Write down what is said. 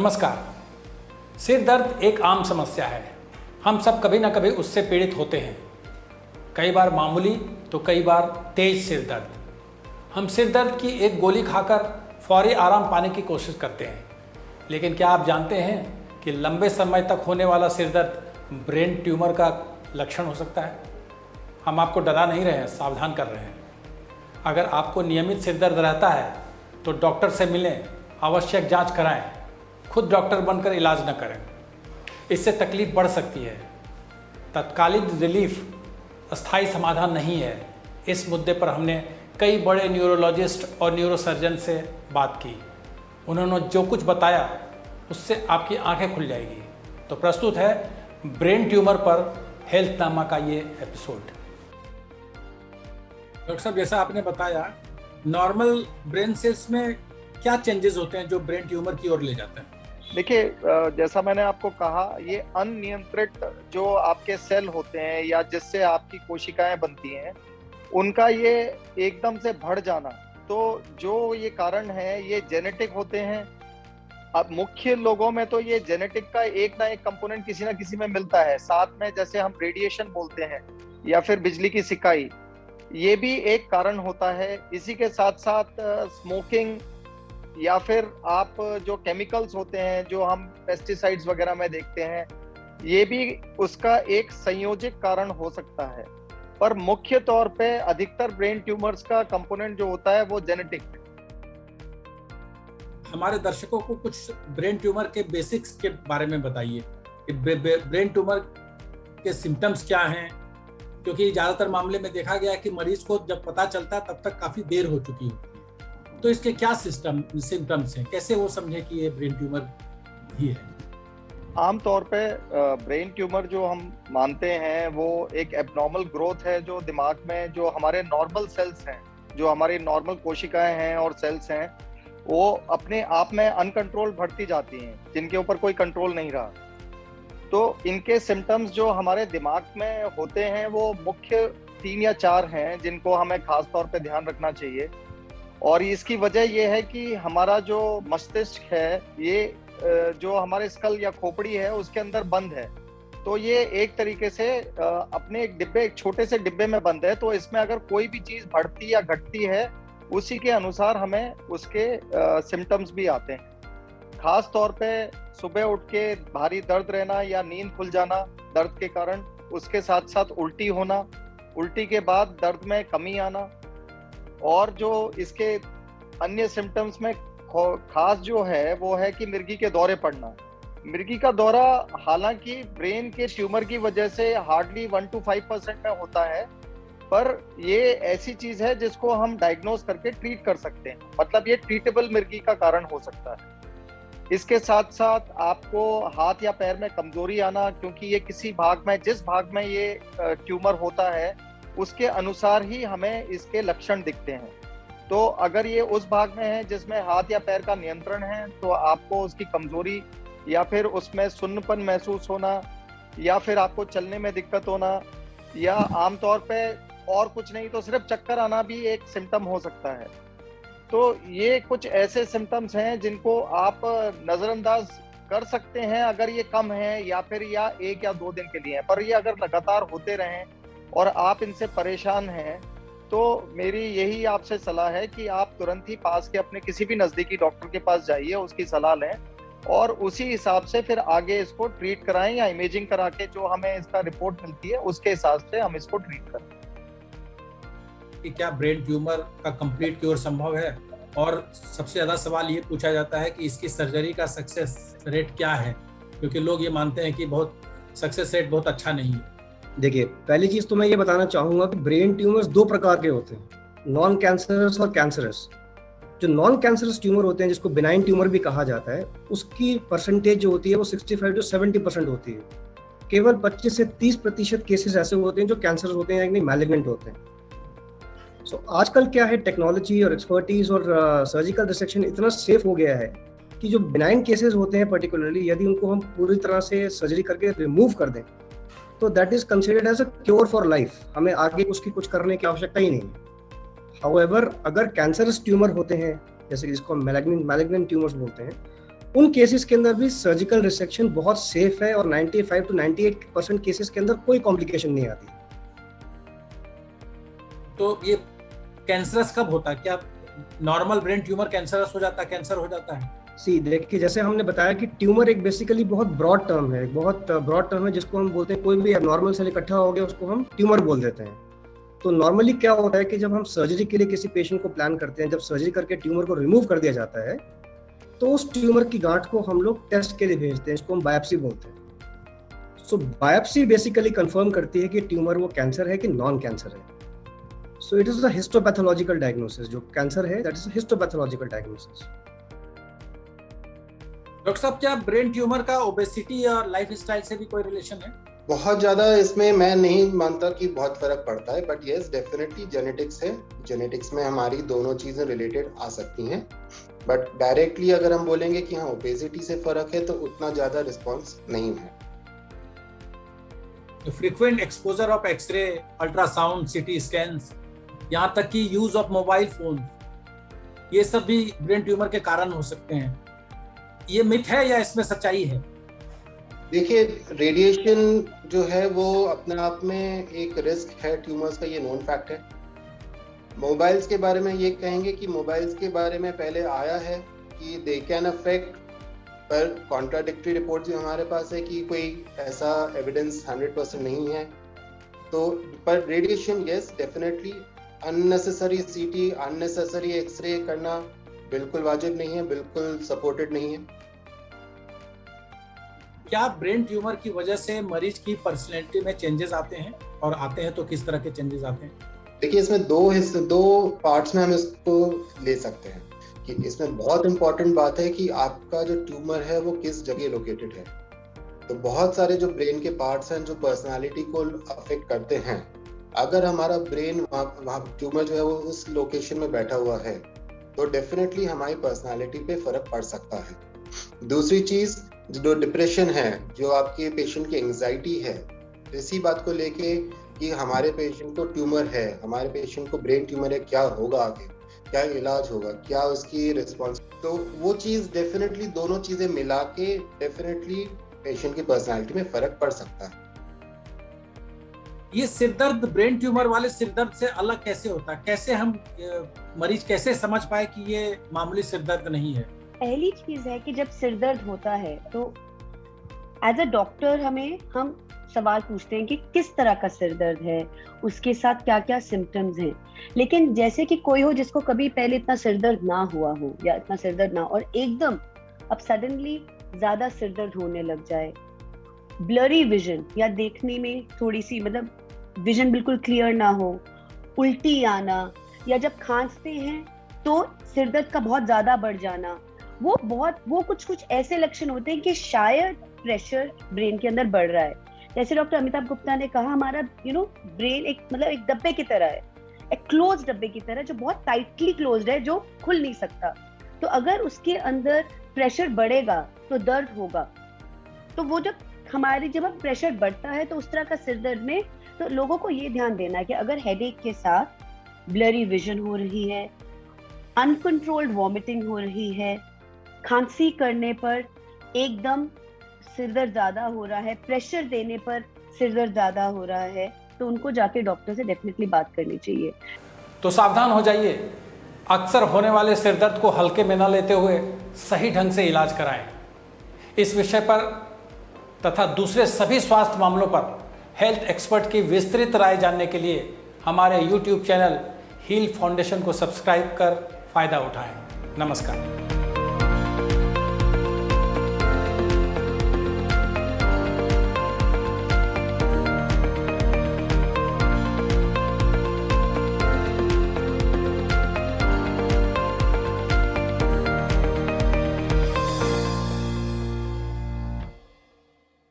नमस्कार। सिर दर्द एक आम समस्या है। हम सब कभी ना कभी उससे पीड़ित होते हैं, कई बार मामूली तो कई बार तेज सिर दर्द। हम सिर दर्द की एक गोली खाकर फौरी आराम पाने की कोशिश करते हैं, लेकिन क्या आप जानते हैं कि लंबे समय तक होने वाला सिर दर्द ब्रेन ट्यूमर का लक्षण हो सकता है। हम आपको डरा नहीं रहे हैं, सावधान कर रहे हैं। अगर आपको नियमित सिर दर्द रहता है तो डॉक्टर से मिलें, आवश्यक जांच कराएं। खुद डॉक्टर बनकर इलाज न करें, इससे तकलीफ बढ़ सकती है। तत्कालिक रिलीफ अस्थायी समाधान नहीं है। इस मुद्दे पर हमने कई बड़े न्यूरोलॉजिस्ट और न्यूरोसर्जन से बात की। उन्होंने जो कुछ बताया उससे आपकी आंखें खुल जाएगी। तो प्रस्तुत है ब्रेन ट्यूमर पर हेल्थ नामा का ये एपिसोड। डॉक्टर साहब, जैसा आपने बताया, नॉर्मल ब्रेन सेल्स में क्या चेंजेस होते हैं जो ब्रेन ट्यूमर की ओर ले जाते हैं? देखिए, जैसा मैंने आपको कहा, ये अनियंत्रित जो आपके सेल होते हैं या जिससे आपकी कोशिकाएं बनती हैं, उनका ये एकदम से बढ़ जाना, तो जो ये कारण है ये जेनेटिक होते हैं। अब मुख्य लोगों में तो ये जेनेटिक का एक ना एक कंपोनेंट किसी ना किसी में मिलता है। साथ में जैसे हम रेडिएशन बोलते हैं या फिर बिजली की सिकाई, ये भी एक कारण होता है। इसी के साथ साथ स्मोकिंग या फिर आप जो केमिकल्स होते हैं जो हम पेस्टिसाइड्स वगैरह में देखते हैं, ये भी उसका एक संयोजक कारण हो सकता है। पर मुख्य तौर पे अधिकतर ब्रेन ट्यूमर्स का कंपोनेंट जो होता है वो जेनेटिक है। हमारे दर्शकों को कुछ ब्रेन ट्यूमर के बेसिक्स के बारे में बताइए। ब्रेन ट्यूमर के सिम्टम्स क्या हैं, क्योंकि ज्यादातर मामले में देखा गया है कि मरीज को जब पता चलता है तब तक काफी देर हो चुकी होती है। तो इसके क्या सिम्टम्स हैं, कैसे वो समझे कि ये ब्रेन ट्यूमर ही है? आमतौर पे ब्रेन ट्यूमर जो हम मानते हैं वो एक एबनॉर्मल ग्रोथ है जो दिमाग में, जो हमारे नॉर्मल सेल्स हैं, जो हमारी नॉर्मल कोशिकाएं हैं और सेल्स हैं, वो अपने आप में अनकंट्रोल बढ़ती जाती हैं, जिनके ऊपर कोई कंट्रोल नहीं रहा। तो इनके सिम्टम्स जो हमारे दिमाग में होते हैं वो मुख्य 3 या 4 हैं, जिनको हमें खास तौर पे ध्यान रखना चाहिए। और इसकी वजह ये है कि हमारा जो मस्तिष्क है, ये जो हमारे स्कल या खोपड़ी है उसके अंदर बंद है। तो ये एक तरीके से अपने एक छोटे से डिब्बे में बंद है। तो इसमें अगर कोई भी चीज बढ़ती या घटती है, उसी के अनुसार हमें उसके सिम्टम्स भी आते हैं। खास तौर पे सुबह उठ के भारी दर्द रहना या नींद खुल जाना दर्द के कारण, उसके साथ साथ उल्टी होना, उल्टी के बाद दर्द में कमी आना, और जो इसके अन्य सिम्टम्स में खास जो है वो है कि मिर्गी के दौरे पड़ना। मिर्गी का दौरा हालांकि ब्रेन के ट्यूमर की वजह से हार्डली 1 to 5% में होता है, पर ये ऐसी चीज है जिसको हम डायग्नोज करके ट्रीट कर सकते हैं। मतलब ये ट्रीटेबल मिर्गी का कारण हो सकता है। इसके साथ साथ आपको हाथ या पैर में कमजोरी आना, क्योंकि ये किसी भाग में, जिस भाग में ये ट्यूमर होता है उसके अनुसार ही हमें इसके लक्षण दिखते हैं। तो अगर ये उस भाग में है जिसमें हाथ या पैर का नियंत्रण है, तो आपको उसकी कमजोरी या फिर उसमें सुन्नपन महसूस होना, या फिर आपको चलने में दिक्कत होना, या आमतौर पे और कुछ नहीं तो सिर्फ चक्कर आना भी एक सिम्टम हो सकता है। तो ये कुछ ऐसे सिम्टम्स हैं जिनको आप नजरअंदाज कर सकते हैं अगर ये कम है या फिर 1 या 2 दिन के लिए है। पर ये अगर लगातार होते रहें और आप इनसे परेशान हैं, तो मेरी यही आपसे सलाह है कि आप तुरंत ही पास के अपने किसी भी नजदीकी डॉक्टर के पास जाइए, उसकी सलाह लें और उसी हिसाब से फिर आगे इसको ट्रीट कराएं, या इमेजिंग करा के जो हमें इसका रिपोर्ट मिलती है उसके हिसाब से हम इसको ट्रीट करें। कि क्या ब्रेन ट्यूमर का कंप्लीट क्योर संभव है? और सबसे ज्यादा सवाल ये पूछा जाता है कि इसकी सर्जरी का सक्सेस रेट क्या है, क्योंकि लोग ये मानते हैं कि सक्सेस रेट बहुत अच्छा नहीं है। देखिए, पहली चीज तो मैं ये बताना चाहूंगा कि ब्रेन ट्यूमर्स 2 प्रकार के होते हैं, नॉन कैंसरस और कैंसरस। जो नॉन कैंसरस ट्यूमर होते हैं, जिसको बिनाइन ट्यूमर भी कहा जाता है, उसकी परसेंटेज जो होती है वो 65 to 70% होती है। केवल 25 से 30% केसेस ऐसे होते हैं जो कैंसर होते हैं यानी मैलिग्नेंट होते हैं। सो आजकल क्या है, टेक्नोलॉजी और एक्सपर्टीज और सर्जिकल डिसेक्शन इतना सेफ हो गया है कि जो बिनाइन केसेस होते हैं पर्टिकुलरली, यदि उनको हम पूरी तरह से सर्जरी करके रिमूव कर दें तो that is considered as a cure for life. हमें आगे उसकी कुछ करने की आवश्यकता ही नहीं। हाउएवर, अगर कैंसरस ट्यूमर होते हैं, जैसे जिसको हम मैलिग्नेंट ट्यूमर्स बोलते हैं, उन केसेस के अंदर भी सर्जिकल रिसेक्शन बहुत सेफ है और 95 to 98% केसेस के अंदर कोई कॉम्प्लिकेशन नहीं आती। तो ये कैंसरस कब होता है? क्या नॉर्मल ब्रेन ट्यूमर कैंसरस हो जाता है, कैंसर हो जाता है? देखिए, जैसे हमने बताया कि ट्यूमर एक बेसिकली बहुत ब्रॉड टर्म है, जिसको हम बोलते हैं कोई भी नॉर्मल सेल इकट्ठा हो गया उसको हम ट्यूमर बोल देते हैं। तो नॉर्मली क्या होता है कि जब हम सर्जरी के लिए किसी पेशेंट को प्लान करते हैं, जब सर्जरी करके ट्यूमर को रिमूव कर दिया जाता है, तो उस ट्यूमर की गांठ को हम लोग टेस्ट के लिए भेजते हैं, इसको हम बायोप्सी बोलते हैं। सो बायोप्सी बेसिकली कंफर्म करती है कि ट्यूमर वो कैंसर है कि नॉन कैंसर है। So it is a histopathological diagnosis. जो कैंसर है that is histopathological diagnosis. Doctor साहब, क्या ब्रेन ट्यूमर का ओबेसिटी और लाइफस्टाइल से भी कोई रिलेशन है? बहुत ज्यादा इसमें मैं नहीं मानता कि बहुत फर्क पड़ता है, बट यस डेफिनेटली जेनेटिक्स है। जेनेटिक्स में हमारी दोनों चीजें रिलेटेड आ सकती हैं, बट डायरेक्टली अगर हम बोलेंगे कि हाँ ओबेसिटी से फर्क है तो उतना ज्यादा रिस्पॉन्स नहीं है। Frequent exposure of x-ray, ultrasound, CT scans, यहाँ तक कि यूज ऑफ मोबाइल फोन, ये सब भी ब्रेन ट्यूमर के कारण हो सकते हैं। ये मिथ है या इसमें सच्चाई है? देखिए, रेडिएशन जो है वो अपने आप में एक रिस्क है ट्यूमर्स का, ये नोन फैक्ट है। मोबाइल्स के बारे में ये कहेंगे कि मोबाइल्स के बारे में पहले आया है कि दे कैन अफेक्ट, पर कॉन्ट्राडिक्टरी रिपोर्ट जो हमारे पास है कि कोई ऐसा एविडेंस 100% नहीं है। तो पर रेडिएशन यस डेफिनेटली, अननेसेसरी सीटी, अननेसेसरी एक्सरे करना बिल्कुल वाजिब नहीं है, बिल्कुल सपोर्टेड नहीं है। क्या ब्रेन ट्यूमर की वजह से मरीज की पर्सनैलिटी में चेंजेस आते हैं, और आते हैं तो किस तरह के चेंजेस आते हैं? देखिए, इसमें दो पार्ट्स में हम इसको ले सकते हैं कि इसमें बहुत इंपॉर्टेंट बात है कि आपका जो ट्यूमर है वो किस जगह लोकेटेड है। तो बहुत सारे जो ब्रेन के पार्ट्स हैं जो पर्सनालिटी को अफेक्ट करते हैं, अगर हमारा ब्रेन वहाँ ट्यूमर जो है वो उस लोकेशन में बैठा हुआ है तो डेफिनेटली हमारी पर्सनालिटी पे फर्क पड़ सकता है। दूसरी चीज, जो डिप्रेशन है, जो आपके पेशेंट की एंजाइटी है, इसी बात को लेके कि हमारे पेशेंट को ट्यूमर है, हमारे पेशेंट को ब्रेन ट्यूमर है, क्या होगा आगे, क्या इलाज होगा, क्या उसकी रिस्पॉन्स, तो वो चीज डेफिनेटली दोनों चीजें मिला के डेफिनेटली पेशेंट की पर्सनालिटी में फर्क पड़ सकता है। ये सिरदर्द ब्रेन ट्यूमर वाले सिरदर्द से अलग कैसे होता है? कैसे हम मरीज कैसे समझ पाए कि ये मामूली सिरदर्द नहीं है? पहली चीज है कि जब सिरदर्द होता है तो एज अ डॉक्टर हम सवाल पूछते हैं कि किस तरह का सिरदर्द है, उसके साथ क्या क्या सिम्टम्स हैं। लेकिन जैसे कि कोई हो जिसको कभी पहले इतना सिरदर्द ना हुआ हो या इतना सिरदर्द ना, और एकदम अब सडनली ज्यादा सिरदर्द होने लग जाए, ब्लरी विजन या देखने में थोड़ी सी मतलब विजन बिल्कुल क्लियर ना हो, उल्टी आना, या जब खांसते हैं तो सिरदर्द का बहुत ज्यादा बढ़ जाना, वो कुछ ऐसे लक्षण होते हैं कि शायद प्रेशर ब्रेन के अंदर बढ़ रहा है। जैसे डॉक्टर अमिताभ गुप्ता ने कहा, हमारा ब्रेन एक डब्बे की तरह है, एक क्लोज डब्बे की तरह, जो बहुत टाइटली क्लोज्ड है, जो खुल नहीं सकता। तो अगर उसके अंदर प्रेशर बढ़ेगा तो दर्द होगा। तो वो जब प्रेशर बढ़ता है तो उस तरह का सिरदर्द में तो लोगों को ये ध्यान देना है कि अगर हेडेक के साथ ब्लरी विजन हो रही है, अनकंट्रोल्ड वॉमिटिंग हो रही है, खांसी करने पर एकदम सिरदर्द ज्यादा हो रहा है, प्रेशर देने पर सिरदर्द ज्यादा हो रहा है, तो उनको जाके डॉक्टर से डेफिनेटली बात करनी चाहिए। तो सावधान हो जाइए, अक्सर होने वाले सिरदर्द को हल्के में न लेते हुए सही ढंग से इलाज कराएं। इस विषय पर तथा दूसरे सभी स्वास्थ्य मामलों पर हेल्थ एक्सपर्ट की विस्तृत राय जानने के लिए हमारे YouTube चैनल हील फाउंडेशन को सब्सक्राइब कर फायदा उठाएं। नमस्कार।